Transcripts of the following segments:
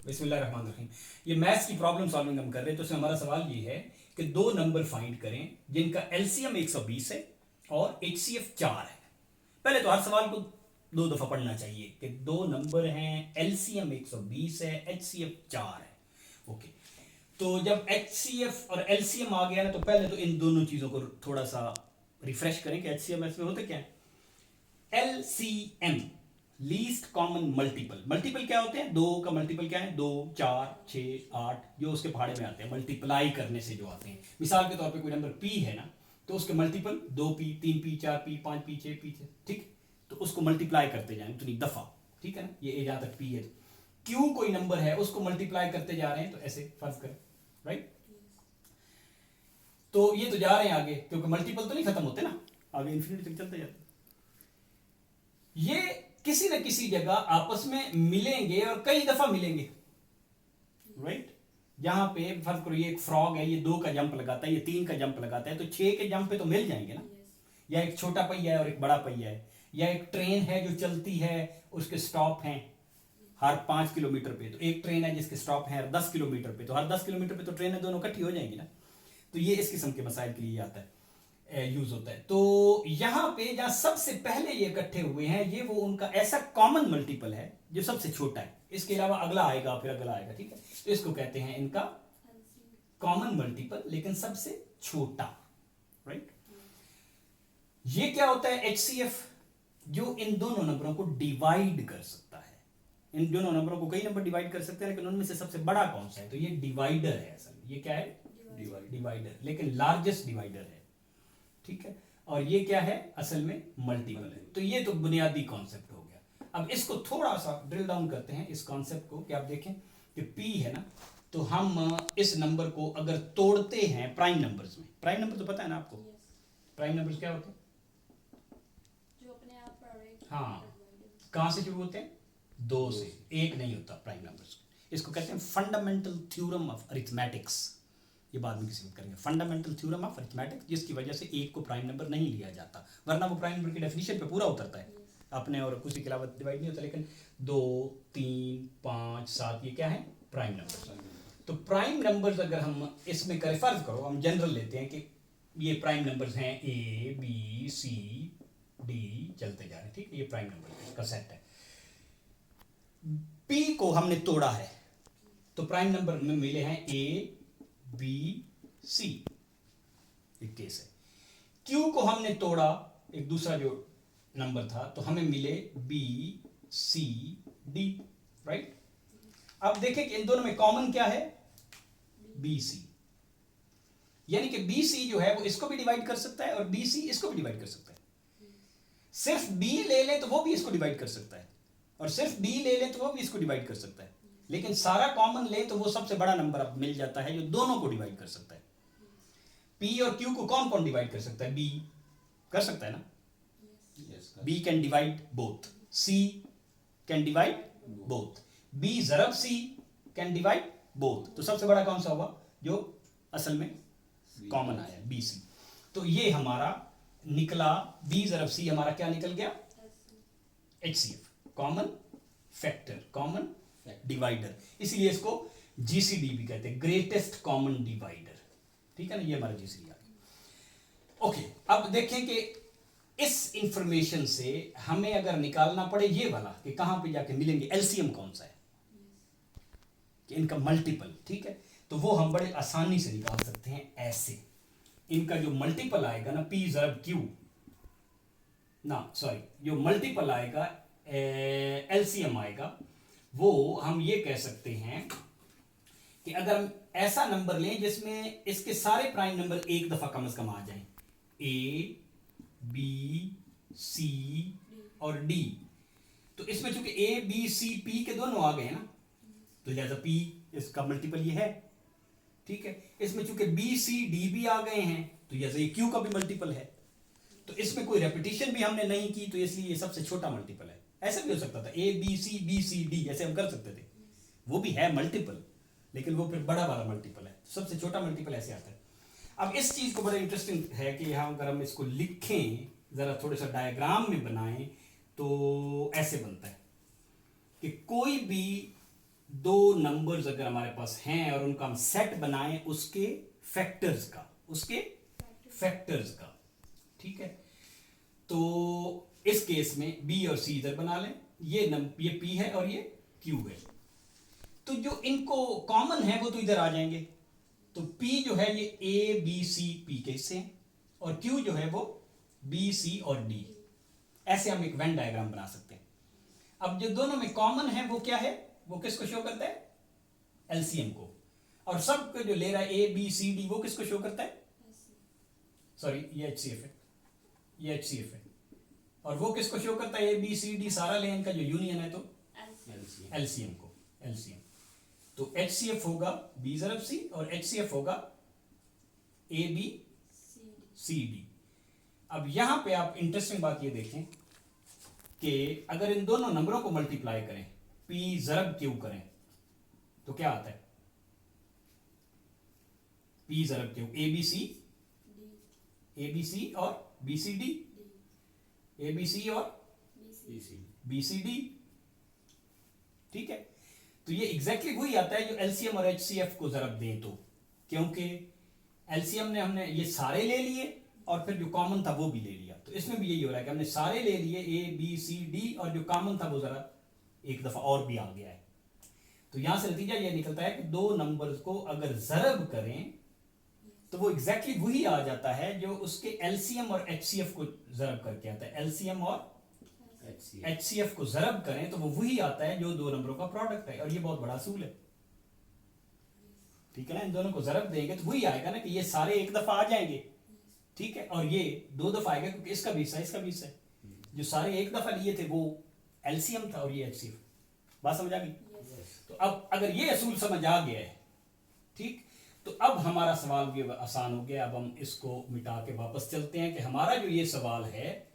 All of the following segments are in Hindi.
बिस्मिल्लाहिर्रहमानिर्रहीम। ये मैथ्स की प्रॉब्लम सॉल्विंग हम कर रहे हैं, तो इसमें हमारा सवाल ये है कि दो नंबर फाइंड करें जिनका एलसीएम 120 है और एचसीएफ 4 है। पहले तो हर सवाल को दो दफा पढ़ना चाहिए कि दो नंबर हैं, एलसीएम 120 है, एचसीएफ 4 है। ओके, तो जब एचसीएफ और एलसीएम आ गया ना, तो पहले तो इन दोनों चीजों को थोड़ा सा रिफ्रेश करें कि एचसीएम में होते क्या है। LCM least common multiple. Multiple क्या होते हैं? दो का मल्टीपल क्या है? 2, 4, 6, 8, जो उसके पहाड़े में आते हैं मल्टीप्लाई करने से जो आते हैं। मिसाल के तौर पे कोई नंबर पी है ना, तो उसके multiple 2p, 3p, 4p, 5p, 6p, ठीक, तो उसको मल्टीप्लाई करते जाएं उतनी दफा, ठीक है ना। ये जहां तक p है। क्यू कोई नंबर है, उसको मल्टीप्लाई करते जा रहे हैं, तो ऐसे फर्ज करें, राइट। तो ये तो जा रहे हैं आगे, क्योंकि मल्टीपल तो नहीं खत्म होते ना, आगे इन्फिनिटी तक चलते जाते। ये किसी न किसी जगह आपस में मिलेंगे और कई दफा मिलेंगे, राइट। जहां पे फर्ज करो ये एक फ्रॉग है, ये 2 का जंप लगाता है, ये 3 का जंप लगाता है, तो 6 के जंप पे तो मिल जाएंगे ना। या एक छोटा पहिया है और एक बड़ा पहिया है, या एक ट्रेन है जो चलती है, उसके स्टॉप हैं हर 5 किलोमीटर पे, तो एक ट्रेन है जिसके स्टॉप है हर 10 किलोमीटर पे, तो हर 10 किलोमीटर पे तो ट्रेनें दोनों इकट्ठी हो जाएंगी ना। तो ये इस किस्म के मसाइल के लिए आता है, यूज होता है। तो यहां पे जहां सबसे पहले ये इकट्ठे हुए हैं, ये वो उनका ऐसा कॉमन मल्टीपल है जो सबसे छोटा है। इसके अलावा अगला आएगा, फिर अगला आएगा, ठीक है। तो इसको कहते हैं इनका कॉमन मल्टीपल, लेकिन सबसे छोटा, राइट। ये क्या होता है? एचसीएफ, जो इन दोनों नंबरों को डिवाइड कर सकता है। इन दोनों नंबरों को कई नंबर डिवाइड कर सकते हैं, लेकिन उनमें से सबसे बड़ा कौन सा है? तो ये डिवाइडर है। असल में ये क्या है? डिवाइडर, लेकिन लार्जेस्ट डिवाइडर है, ठीक है। और ये क्या है? असल में मल्टीपल है। तो ये तो बुनियादी कॉन्सेप्ट हो गया। अब इसको थोड़ा सा ड्रिल डाउन करते हैं, इस कॉन्सेप्ट को, कि आप देखें कि p है ना, तो हम इस नंबर को अगर तोड़ते हैं प्राइम नंबर्स में, प्राइम नंबर तो पता है ना आपको, प्राइम नंबर्स क्या होते हैं? जो अपने आप हाँ, कहां से शुरू होते हैं? 2 से। 1 नहीं होता प्राइम नंबर्स। इसको कहते हैं फंडामेंटल थ्योरम ऑफ अरिथमेटिक्स। ये बाद में किसी में करेंगे, फंडामेंटल थ्योरम ऑफ अरिथमेटिक्स, जिसकी वजह से 1 को प्राइम नंबर नहीं लिया जाता, वरना वो प्राइम नंबर की डेफिनेशन पे पूरा उतरता है। अपने और किसी के अलावा डिवाइड नहीं होता, लेकिन 2, 3, 5, 7 ये क्या है? Prime number. तो प्राइम नंबर्स अगर हम इसमें करें, फर्ज करो हम जनरल लेते हैं कि ये प्राइम नंबर्स हैं A, B, C, D, चलते जा रहे हैं, ठीक है। ये प्राइम नंबर का सेट है। P को हमने तोड़ा है, तो प्राइम नंबर में मिले हैं A, B, C, एक केस है। Q को हमने तोड़ा, एक दूसरा जो नंबर था, तो हमें मिले B, C, D, राइट। अब देखें कि इन दोनों में कॉमन क्या है? BC, यानी कि BC जो है वो इसको भी डिवाइड कर सकता है और BC इसको भी डिवाइड कर सकता है। सिर्फ B ले ले तो वो भी इसको डिवाइड कर सकता है, और सिर्फ B ले ले तो वो भी इसको डिवाइड कर सकता है, लेकिन सारा कॉमन ले तो वो सबसे बड़ा नंबर अब मिल जाता है जो दोनों को डिवाइड कर सकता है। P और Q को कौन कौन डिवाइड कर सकता है? B कर सकता है ना, B can divide both, C can divide both, B जरब C कैन डिवाइड बोथ। तो सबसे बड़ा कौन सा होगा जो असल में कॉमन आया? BC। तो ये हमारा निकला, B जरब C हमारा क्या निकल गया? HCF, common factor, common divider. इसलिए इसको GCD भी कहते हैं, ग्रेटेस्ट कॉमन डिवाइडर, ठीक है ना। ये हमारा GCD आ गया। ओके, अब देखें कि इस इंफॉर्मेशन से हमें अगर निकालना पड़े ये वाला कि कहां पे जाके मिलेंगे, एलसीएम कौन सा है, कि इनका मल्टीपल, ठीक है, तो वो हम बड़े आसानी से निकाल सकते हैं ऐसे। इनका जो मल्टीपल आएगा ना, P जरब Q ना, सॉरी, जो मल्टीपल आएगा, एलसीएम आएगा, वो हम ये कह सकते हैं कि अगर हम ऐसा नंबर लें जिसमें इसके सारे प्राइम नंबर एक दफा कम से कम आ जाएं, A, B, C और D, तो इसमें चूंकि A, B, C, P के दोनों आ गए ना, तो लिहाजा P इसका मल्टीपल ये है, ठीक है। इसमें चूंकि B, C, D भी आ गए हैं, तो जैसे ये Q का भी मल्टीपल है। तो इसमें कोई रेपिटेशन भी हमने नहीं की, तो इसलिए ये सबसे छोटा मल्टीपल है। ऐसा भी हो सकता था A, B, C, B, C, D, ऐसे हम कर सकते थे, वो भी है मल्टीपल, लेकिन वो फिर बड़ा वाला मल्टीपल है। सबसे छोटा मल्टीपल ऐसे आता है। अब इस चीज को बड़ा इंटरेस्टिंग है कि यहाँ अगर हम इसको लिखें, जरा थोड़े सा डायग्राम में बनाएं, तो ऐसे बनता है कि कोई भी दो नंबर्स अगर हमारे पास हैं और उनका हम सेट बनाएं उसके फैक्टर्स का, ठीक है। तो इस केस में बी और सी इधर बना लें, ये पी है और ये क्यू है। तो जो इनको कॉमन है वो तो इधर आ जाएंगे। तो पी जो है ये ए बी सी पी के हिस्से हैं और क्यू जो है वो बी सी और डी। ऐसे हम एक वेन डायग्राम बना सकते हैं। अब जो दोनों में कॉमन है वो क्या है, वो किसको शो करता है, एलसीएम को। और सब जो ले रहा है ए बी सी डी वो किसको शो करता है, सॉरी ये एचसीएफ है, ये एचसीएफ है। और वो किसको शो करता है, ए बी सी डी सारा ले इनका जो यूनियन है तो एलसीएम को, एलसीएम। तो एचसीएफ होगा बी ज़रब सी और एचसीएफ होगा ए बी सी डी। अब यहां पे आप इंटरेस्टिंग बात ये देखें कि अगर इन दोनों नंबरों को मल्टीप्लाई करें, पी ज़रब क्यू करें तो क्या आता है, पी ज़रब क्यू ए बी सी और B C D, A B C और बी सी डी, ठीक है। तो ये एग्जैक्टली वही आता है जो एलसीएम और एचसीएफ को ज़रब दें तो, क्योंकि एलसीएम ने हमने ये सारे ले लिए और फिर जो कॉमन था वो भी ले लिया। तो इसमें भी यही हो रहा है कि हमने सारे ले लिए ए बी सी डी और जो कॉमन था वो जरा एक दफा और भी आ गया है। तो यहां से नतीजा ये निकलता है कि दो नंबर्स को अगर ज़रब करें तो वो एग्जैक्टली वही आ जाता है जो उसके एलसीएम और एचसीएफ को ज़रब करके आता है। एलसीएम और एचसीएफ को ज़रब करें तो वो वही आता है जो दो नंबरों का प्रोडक्ट है। और ये बहुत बड़ा असूल है, ठीक है ना। इन दोनों को ज़रब देंगे तो वही आएगा ना कि ये सारे एक दफा आ जाएंगे, ठीक है, और ये दो दफा आएगा क्योंकि इसका भी हिस्सा इसका भी हिस्सा है। जो सारे एक दफा लिए थे वो एलसीएम था और ये एचसीएफ। बात समझ आ गई? तो अब अगर ये असूल समझ आ गया है, ठीक, तो अब हमारा सवाल भी आसान हो गया। अब हम इसको मिटा के वापस चलते हैं कि हमारा जो ये सवाल है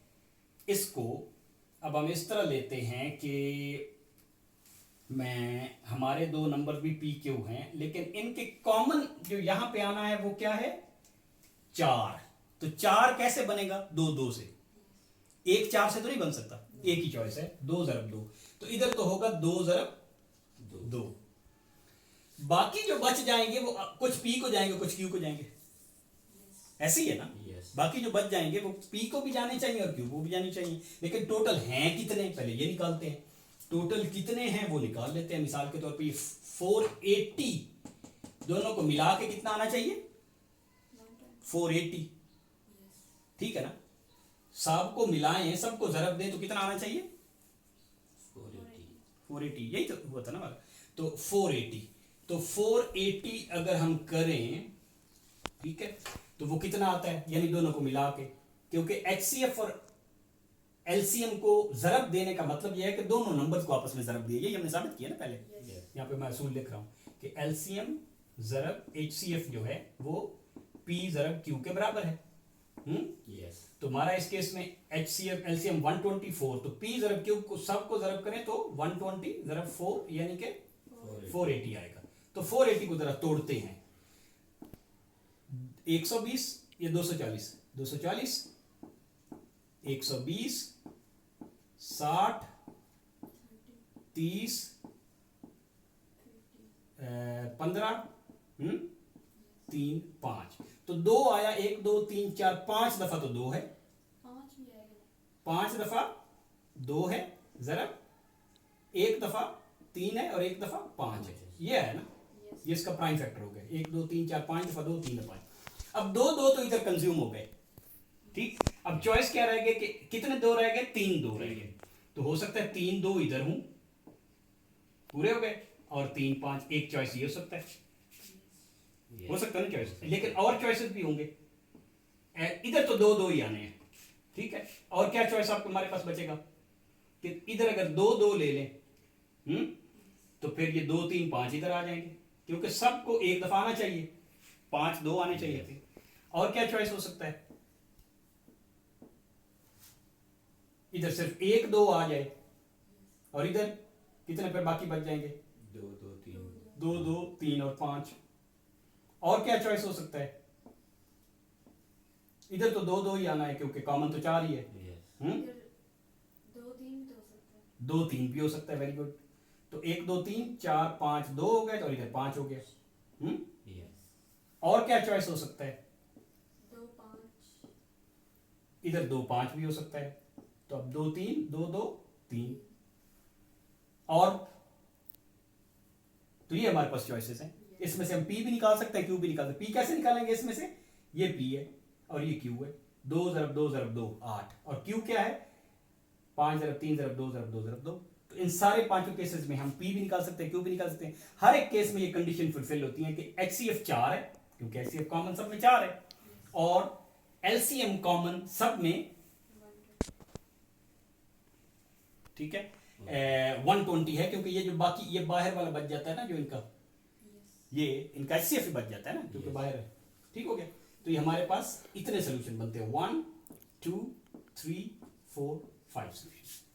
इसको अब हम इस तरह लेते हैं कि हमारे दो नंबर भी पी क्यू हैं, लेकिन इनके कॉमन जो यहां पे आना है वो क्या है, 4। तो 4 कैसे बनेगा, 2 2 से। एक 4 से तो नहीं बन सकता, एक ही चॉइस है, 2 ज़रब 2। तो इधर तो होगा 2 ज़रब 2। बाकी जो बच जाएंगे वो कुछ पी को जाएंगे कुछ क्यू को जाएंगे, ऐसे ही है ना। बाकी जो बच जाएंगे वो पी को भी जाने चाहिए और क्यू को भी जाने चाहिए। लेकिन टोटल हैं कितने, पहले ये निकालते हैं। टोटल कितने हैं वो निकाल लेते हैं। मिसाल के तौर पे 480, दोनों को मिला के कितना आना चाहिए, 480, ठीक है ना। सबको मिलाएं, सबको ज़रब दें तो कितना आना चाहिए, 480। यही तो हुआ था ना वाला। तो 480, तो 480 अगर हम करें, ठीक है, तो वो कितना आता है, यानी दोनों को मिला के, क्योंकि एचसीएफ और एलसीएम को ज़रब देने का मतलब यह है कि दोनों नंबर्स को आपस में ज़रब दिए। यही हमने साबित किया ना पहले। यहाँ पे मैं असूल लिख रहा हूं कि एलसीएम ज़रब एचसीएफ जो है वो पी ज़रब क्यू के बराबर है। तो हमारा इस केस में एचसीएफ एलसीएम 124, तो पी ज़रब क्यू को सबको ज़रब करें तो 120 ज़रब 4 यानी कि 480 आएगा। तो 480 को जरा तोड़ते हैं, 120 या 240, 240, 120, 60, 30, 15, 3, 5। तो 2 आया, 1 2 3 4 5 दफा तो 2 है, 5 दफा 2 है ज़रब, एक दफा 3 है और एक दफा 5 है। ये है ना, ये इसका प्राइम फैक्टर हो गया। 1 2 3 4 5 दफा 2 3 5। अब 2 2 तो इधर कंज्यूम हो गए, ठीक। अब चॉइस क्या रह गए कि कितने 2 रह गए, 3 2 रह गए। तो हो सकता है 3 2 इधर हूं, पूरे हो गए, और 3 5 एक चॉइस ये हो सकता है, हो सकता है ना चॉइस। लेकिन और चॉइसेस भी होंगे, इधर तो 2 2 ही आने हैं, ठीक है। और क्या चॉइस आपको हमारे पास बचेगा कि इधर अगर 2 2 ले लें, तो फिर ये 2 3 5 इधर आ जाएंगे, क्योंकि सबको एक दफा आना चाहिए, 5 2 आने चाहिए थे। और क्या चॉइस हो सकता है, इधर सिर्फ 1 2 आ जाए और इधर कितने पे बाकी बच जाएंगे, 2 2 3 2 2 3 और 5। और क्या चॉइस हो सकता है, इधर तो 2 2 ही आना है क्योंकि कॉमन तो 4 ही है। 2 3 2 3 भी हो सकता है, वेरी गुड। तो 1 2 3 4 5 2 हो गए, तो इधर 5 हो गया। Yes. और क्या चॉइस हो सकता है? 2 5 इधर 2 5 भी हो सकता है। तो अब 2 3 2 2 3, और तो ये हमारे पास चॉइसेस हैं। इसमें से हम P भी निकाल सकते हैं, Q भी निकाल सकते हैं। P कैसे निकालेंगे इसमें से? ये P है और ये Q है। 2 ज़रब 2 ज़रब 2 8, और Q क्या है? 5 ज़रब 3 ज़रब 2 ज़रब 2 ज़रब 2। तो इन सारे पांचों केसेस में हम P भी निकाल सकते हैं, Q भी निकाल सकते हैं। हर एक केस में ये कंडीशन फुलफिल होती है कि HCF 4 है, क्योंकि HCF कॉमन सब में 4 है, और LCM कॉमन सब में, 1 ठीक है, 120 है, क्योंकि ये जो बाकी ये बाहर वाला बच जाता है ना, जो इनका यस ये इनका HCF ही बच जाता है ना, क्योंकि बाहर है। ठीक हो गया। तो ये हमारे पास इतने सोल्यूशन बनते हैं, 1 2 3 4 5 सोल्यूशन।